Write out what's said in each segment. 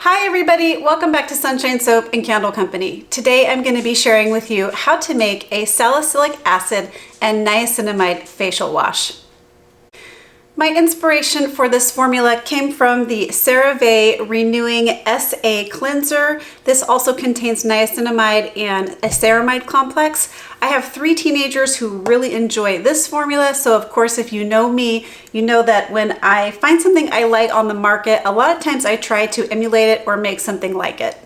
Hi everybody, welcome back to Sunshine Soap and Candle Company. Today I'm going to be sharing with you how to make a salicylic acid and niacinamide facial wash. My inspiration for this formula came from the CeraVe Renewing SA Cleanser. This also contains niacinamide and a ceramide complex. I have 3 teenagers who really enjoy this formula, so of course if you know me, you know that when I find something I like on the market, a lot of times I try to emulate it or make something like it.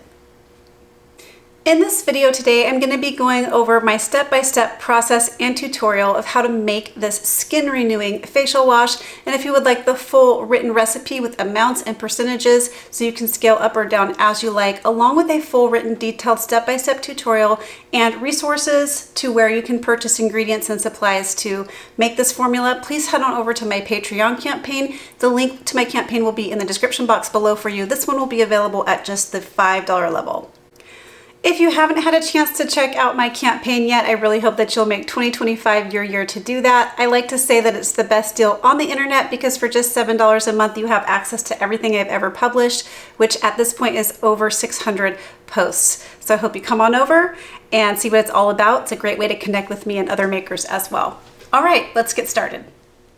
In this video today, I'm going to be going over my step-by-step process and tutorial of how to make this skin renewing facial wash. And if you would like the full written recipe with amounts and percentages so you can scale up or down as you like, along with a full written detailed step-by-step tutorial and resources to where you can purchase ingredients and supplies to make this formula, please head on over to my Patreon campaign. The link to my campaign will be in the description box below for you. This one will be available at just the $5 level. If you haven't had a chance to check out my campaign yet, I really hope that you'll make 2025 your year to do that. I like to say that it's the best deal on the internet because for just $7 a month, you have access to everything I've ever published, which at this point is over 600 posts. So I hope you come on over and see what it's all about. It's a great way to connect with me and other makers as well. All right, let's get started.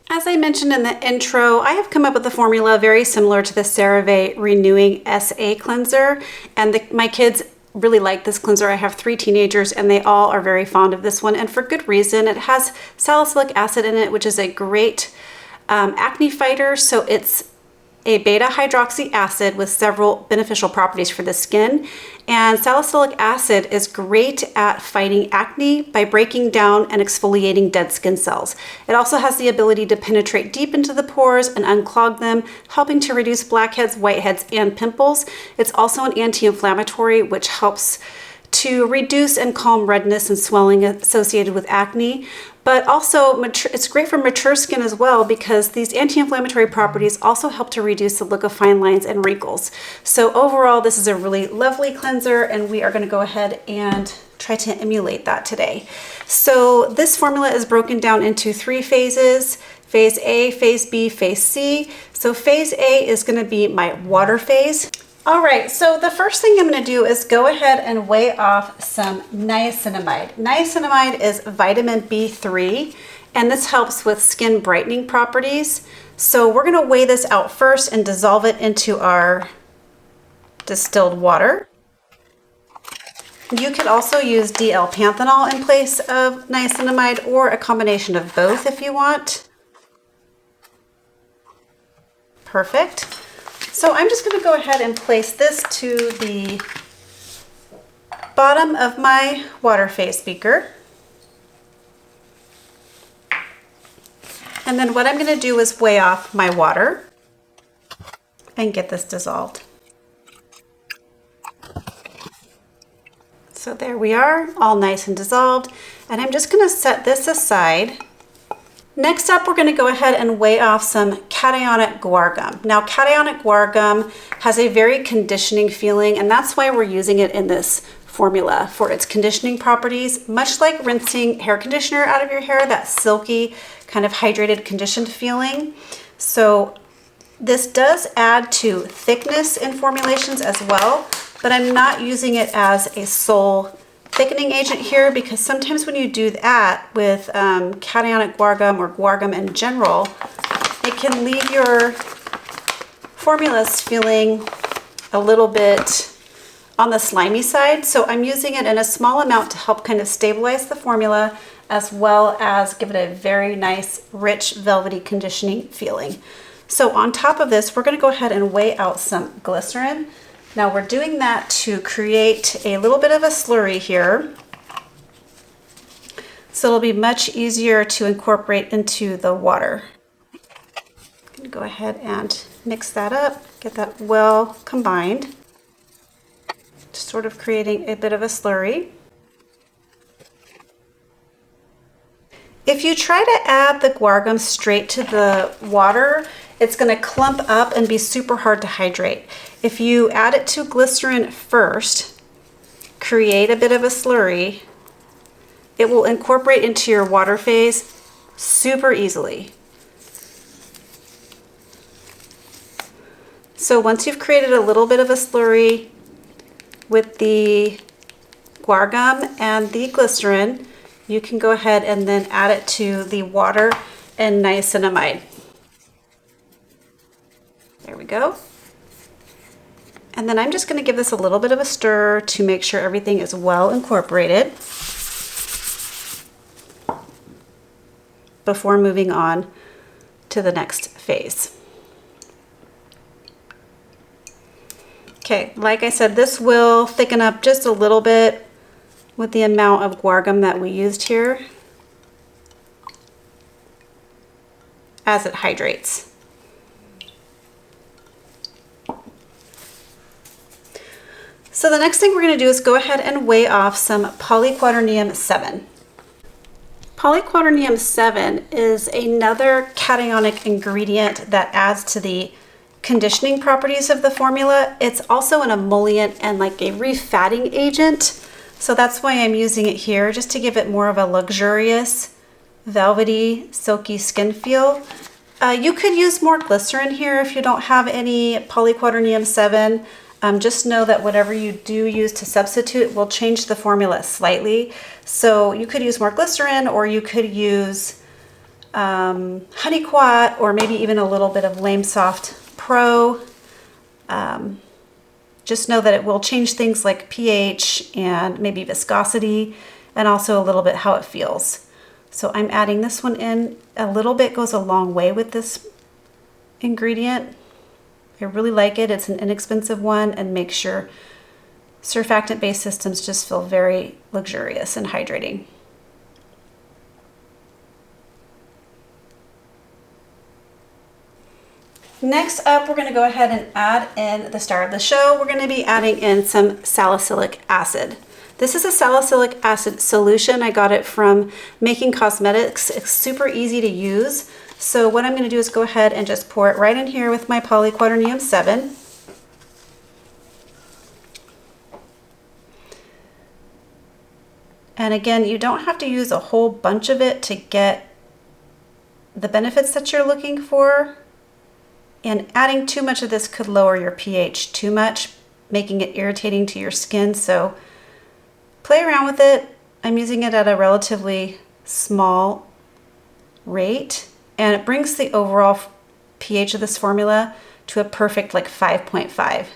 As I mentioned in the intro, I have come up with a formula very similar to the CeraVe Renewing SA Cleanser, and my kids really like this cleanser. I have 3 teenagers and they all are very fond of this one, and for good reason. It has salicylic acid in it, which is a great acne fighter. So it's a beta hydroxy acid with several beneficial properties for the skin. And salicylic acid is great at fighting acne by breaking down and exfoliating dead skin cells. It also has the ability to penetrate deep into the pores and unclog them, helping to reduce blackheads, whiteheads, and pimples. It's also an anti-inflammatory, which helps to reduce and calm redness and swelling associated with acne. But also, it's great for mature skin as well because these anti-inflammatory properties also help to reduce the look of fine lines and wrinkles. So overall, this is a really lovely cleanser, and we are going to go ahead and try to emulate that today. So this formula is broken down into 3 phases: phase A, phase B, phase C. So phase A is going to be my water phase. All right, so the first thing I'm going to do is go ahead and weigh off some niacinamide. Niacinamide is vitamin B3, and this helps with skin brightening properties. So we're going to weigh this out first and dissolve it into our distilled water. You could also use D-L-panthenol in place of niacinamide, or a combination of both if you want. Perfect. So I'm just going to go ahead and place this to the bottom of my water phase beaker. And then what I'm going to do is weigh off my water and get this dissolved. So there we are, all nice and dissolved. And I'm just going to set this aside. Next up, we're going to go ahead and weigh off some Cationic Guar gum. Now, Cationic Guar gum has a very conditioning feeling, and that's why we're using it in this formula, for its conditioning properties, much like rinsing hair conditioner out of your hair, that silky, kind of hydrated, conditioned feeling. So this does add to thickness in formulations as well, but I'm not using it as a sole thickening agent here, because sometimes when you do that with Cationic Guar gum or guar gum in general, it can leave your formulas feeling a little bit on the slimy side. So I'm using it in a small amount to help kind of stabilize the formula, as well as give it a very nice, rich, velvety conditioning feeling. So on top of this, we're going to go ahead and weigh out some glycerin. Now we're doing that to create a little bit of a slurry here, so it'll be much easier to incorporate into the water. I'm going to go ahead and mix that up, get that well combined, just sort of creating a bit of a slurry. If you try to add the guar gum straight to the water, it's going to clump up and be super hard to hydrate. If you add it to glycerin first, create a bit of a slurry, it will incorporate into your water phase super easily. So once you've created a little bit of a slurry with the guar gum and the glycerin, you can go ahead and then add it to the water and niacinamide. There we go. And then I'm just going to give this a little bit of a stir to make sure everything is well incorporated before moving on to the next phase. Okay, like I said, this will thicken up just a little bit with the amount of guar gum that we used here as it hydrates. So the next thing we're going to do is go ahead and weigh off some Polyquaternium 7. Polyquaternium 7 is another cationic ingredient that adds to the conditioning properties of the formula. It's also an emollient and like a refatting agent. So that's why I'm using it here, just to give it more of a luxurious, velvety, silky skin feel. You could use more glycerin here if you don't have any Polyquaternium 7. Just know that whatever you do use to substitute will change the formula slightly. So you could use more glycerin, or you could use honeyquat, or maybe even a little bit of Lame Soft Pro. Just know that it will change things like pH and maybe viscosity, and also a little bit how it feels. So I'm adding this one in. A little bit goes a long way with this ingredient. I really like it. It's an inexpensive one and makes your surfactant-based systems just feel very luxurious and hydrating. Next up, we're going to go ahead and add in the star of the show. We're going to be adding in some salicylic acid. This is a salicylic acid solution. I got it from Making Cosmetics. It's super easy to use. So what I'm going to do is go ahead and just pour it right in here with my Polyquaternium 7. And again, you don't have to use a whole bunch of it to get the benefits that you're looking for. And adding too much of this could lower your pH too much, making it irritating to your skin. So play around with it. I'm using it at a relatively small rate, and it brings the overall pH of this formula to a perfect like 5.5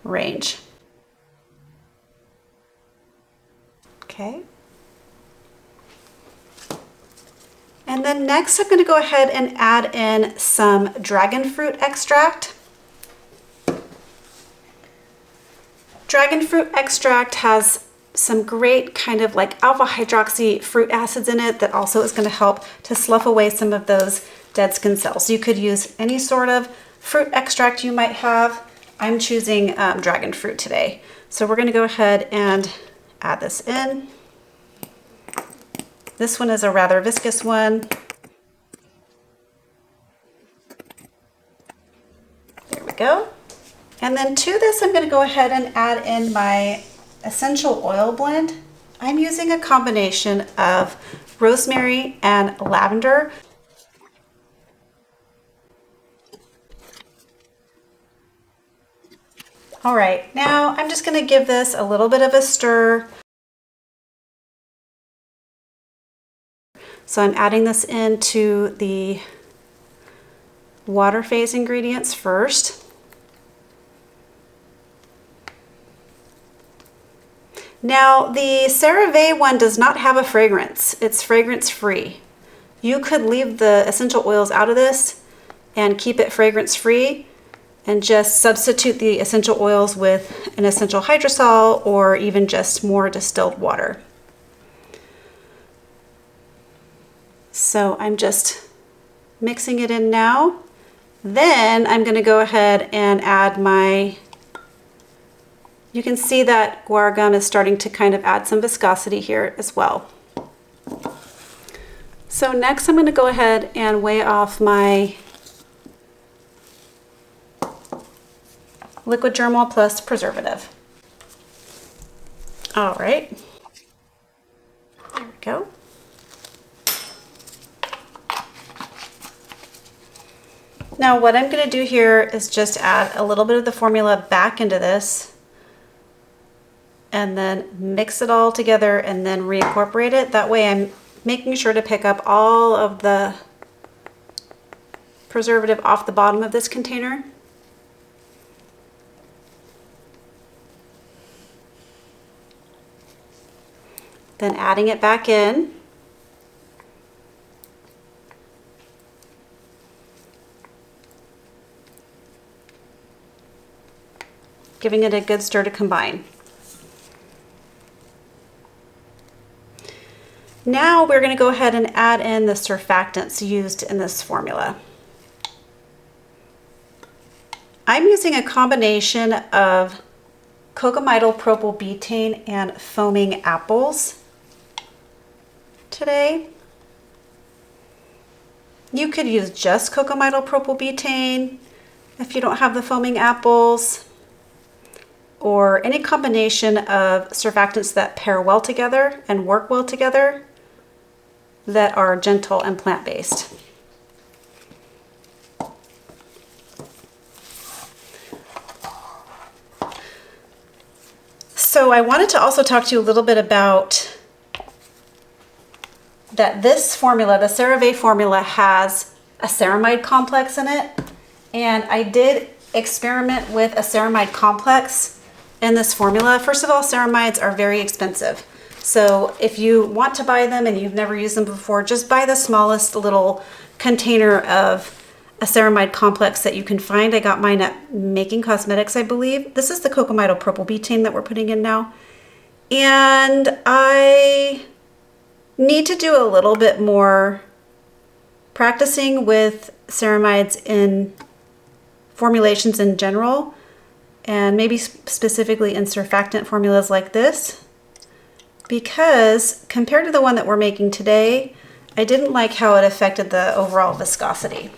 range. Okay. And then next I'm going to go ahead and add in some dragon fruit extract. Dragon fruit extract has some great kind of like alpha hydroxy fruit acids in it that also is going to help to slough away some of those dead skin cells. You could use any sort of fruit extract you might have. I'm choosing dragon fruit today. So we're going to go ahead and add this in. This one is a rather viscous one. There we go. And then to this, I'm going to go ahead and add in my essential oil blend. I'm using a combination of rosemary and lavender. All right, now I'm just going to give this a little bit of a stir. So I'm adding this into the water phase ingredients first. Now the CeraVe one does not have a fragrance. It's fragrance free. You could leave the essential oils out of this and keep it fragrance free and just substitute the essential oils with an essential hydrosol or even just more distilled water. So I'm just mixing it in now. Then I'm going to go ahead and add my, you can see that guar gum is starting to kind of add some viscosity here as well. So next I'm going to go ahead and weigh off my liquid germall plus preservative. All right, there we go. Now what I'm going to do here is just add a little bit of the formula back into this and then mix it all together and then reincorporate it. That way I'm making sure to pick up all of the preservative off the bottom of this container. Then adding it back in. Giving it a good stir to combine. Now we're going to go ahead and add in the surfactants used in this formula. I'm using a combination of Cocamidopropyl betaine and foaming apples today. You could use just Cocamidopropyl betaine if you don't have the foaming apples, or any combination of surfactants that pair well together and work well together that are gentle and plant-based. So I wanted to also talk to you a little bit about that this formula, the CeraVe formula, has a ceramide complex in it. And I did experiment with a ceramide complex in this formula. First of all, ceramides are very expensive. So if you want to buy them and you've never used them before, just buy the smallest little container of a ceramide complex that you can find. I got mine at Making Cosmetics, I believe. This is the Cocamidopropyl betaine that we're putting in now. And I need to do a little bit more practicing with ceramides in formulations in general, and maybe specifically in surfactant formulas like this, because compared to the one that we're making today, I didn't like how it affected the overall viscosity.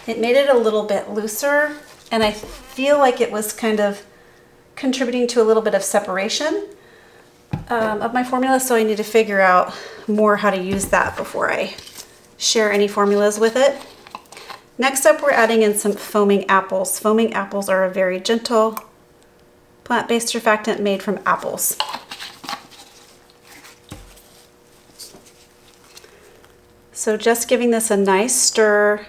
It made it a little bit looser, and I feel like it was kind of contributing to a little bit of separation of my formula, so I need to figure out more how to use that before I share any formulas with it. Next up, we're adding in some foaming apples. Foaming apples are a very gentle plant-based surfactant made from apples. So just giving this a nice stir.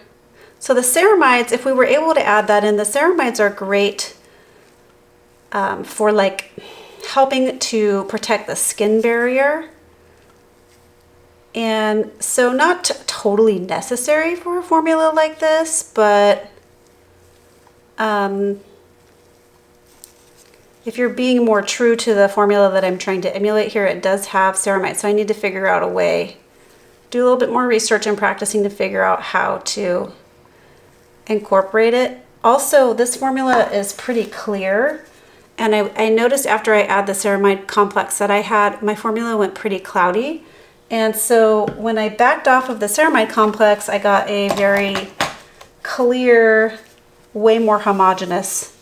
So the ceramides, if we were able to add that in, the ceramides are great for like helping to protect the skin barrier. And so not totally necessary for a formula like this, but if you're being more true to the formula that I'm trying to emulate here, it does have ceramide. So I need to figure out a way, do a little bit more research and practicing to figure out how to incorporate it. Also, this formula is pretty clear, and I noticed after I add the ceramide complex that I had, my formula went pretty cloudy. And so when I backed off of the ceramide complex, I got a very clear, way more homogeneous,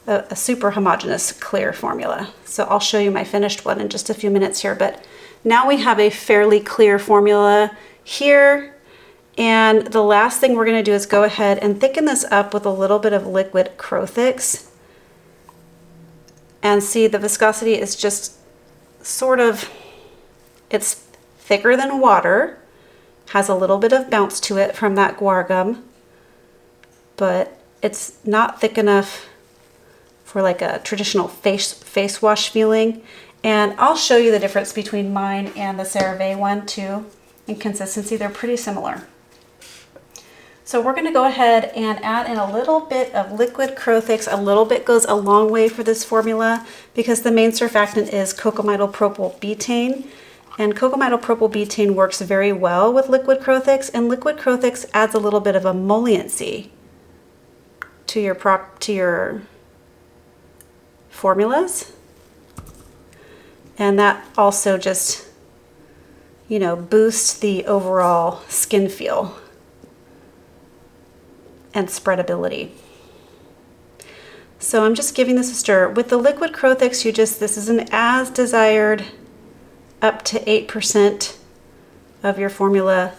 a super homogeneous clear formula. So I'll show you my finished one in just a few minutes here, but now we have a fairly clear formula here. And the last thing we're going to do is go ahead and thicken this up with a little bit of liquid crothix. And see, the viscosity is just sort of, it's thicker than water, has a little bit of bounce to it from that guar gum, but it's not thick enough for like a traditional face wash feeling. And I'll show you the difference between mine and the CeraVe one too in consistency. They're pretty similar. So we're going to go ahead and add in a little bit of liquid crothix. A little bit goes a long way for this formula because the main surfactant is Cocamidopropyl betaine. And Cocamidopropyl betaine works very well with liquid crothix, and liquid crothix adds a little bit of emolliency to your formulas. And that also just, you know, boosts the overall skin feel and spreadability. So I'm just giving this a stir. With the liquid crothix, this is an as desired up to 8% of your formula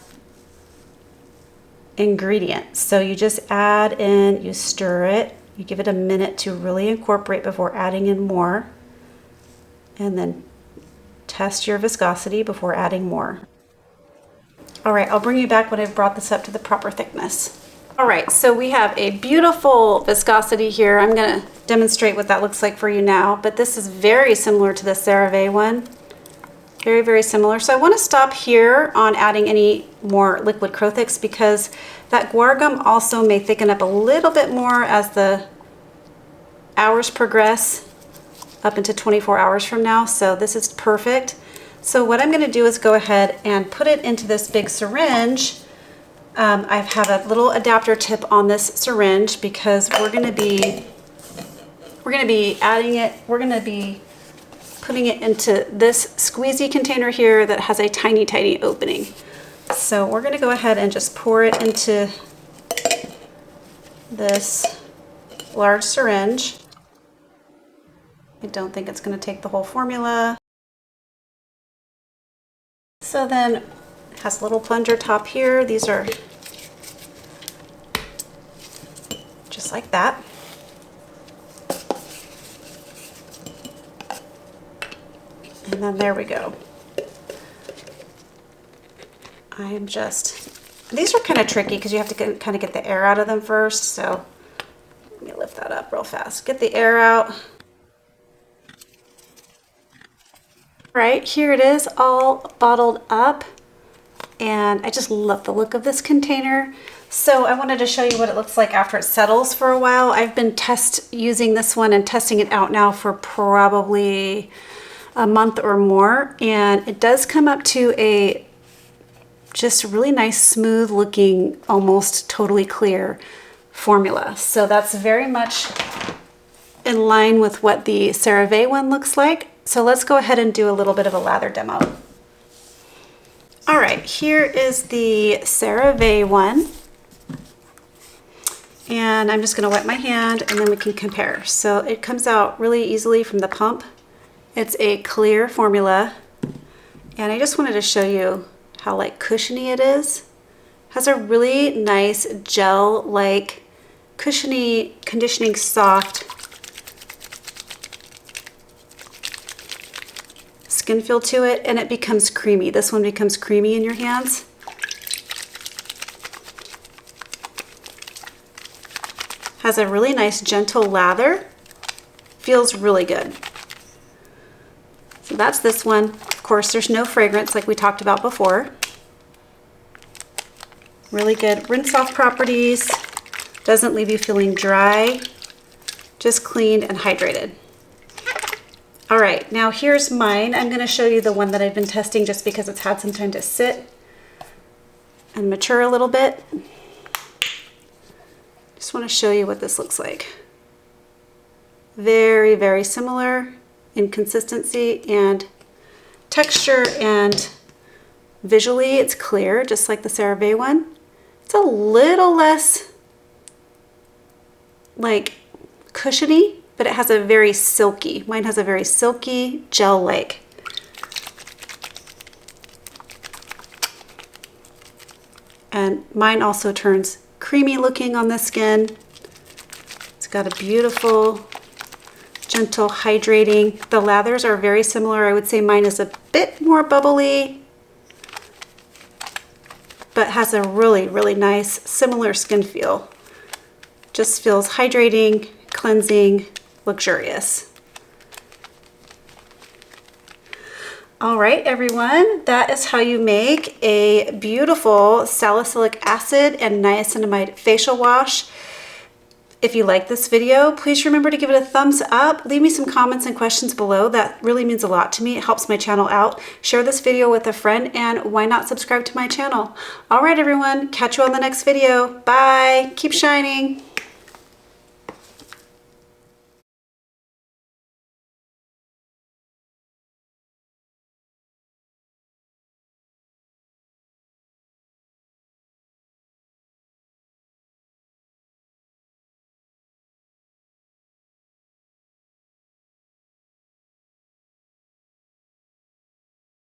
ingredient. So you just add in, you stir it, you give it a minute to really incorporate before adding in more, and then test your viscosity before adding more. All right, I'll bring you back when I've brought this up to the proper thickness. All right, so we have a beautiful viscosity here. I'm gonna demonstrate what that looks like for you now, but this is very similar to the CeraVe one. Very, very similar. So I wanna stop here on adding any more liquid crothix because that guar gum also may thicken up a little bit more as the hours progress up into 24 hours from now. So this is perfect. So what I'm gonna do is go ahead and put it into this big syringe. I have a little adapter tip on this syringe because we're gonna be adding it, we're gonna be putting it into this squeezy container here that has a tiny, tiny opening. So we're gonna go ahead and just pour it into this large syringe. I don't think it's gonna take the whole formula. So then it has a little plunger top here. These are just like that. And then there we go. These are kind of tricky because you have to kind of get the air out of them first. So let me lift that up real fast. Get the air out. All right, here it is all bottled up. And I just love the look of this container. So I wanted to show you what it looks like after it settles for a while. I've been using this one and testing it out now for probably a month or more, and it does come up to a just really nice, smooth looking, almost totally clear formula. So that's very much in line with what the CeraVe one looks like. So let's go ahead and do a little bit of a lather demo. All right, here is the CeraVe one. And I'm just gonna wet my hand and then we can compare. So it comes out really easily from the pump. It's a clear formula. And I just wanted to show you how like cushiony it is. Has a really nice gel-like, cushiony, conditioning, soft skin feel to it, and it becomes creamy. This one becomes creamy in your hands. Has a really nice gentle lather. Feels really good. So that's this one. Of course, there's no fragrance like we talked about before. Really good rinse off properties. Doesn't leave you feeling dry. Just cleaned and hydrated. All right, now here's mine. I'm gonna show you the one that I've been testing just because it's had some time to sit and mature a little bit. Just wanna show you what this looks like. Very, very similar in consistency and texture, and visually it's clear, just like the CeraVe one. It's a little less like cushiony, but it has a very silky, mine has a very silky gel-like. And mine also turns creamy looking on the skin. It's got a beautiful, gentle, hydrating. The lathers are very similar. I would say mine is a bit more bubbly, but has a really, really nice, similar skin feel. Just feels hydrating, cleansing, luxurious. All right, everyone, that is how you make a beautiful salicylic acid and niacinamide facial wash. If you like this video, please remember to give it a thumbs up. Leave me some comments and questions below. That really means a lot to me. It helps my channel out. Share this video with a friend, and why not subscribe to my channel? All right, everyone, catch you on the next video. Bye. Keep shining.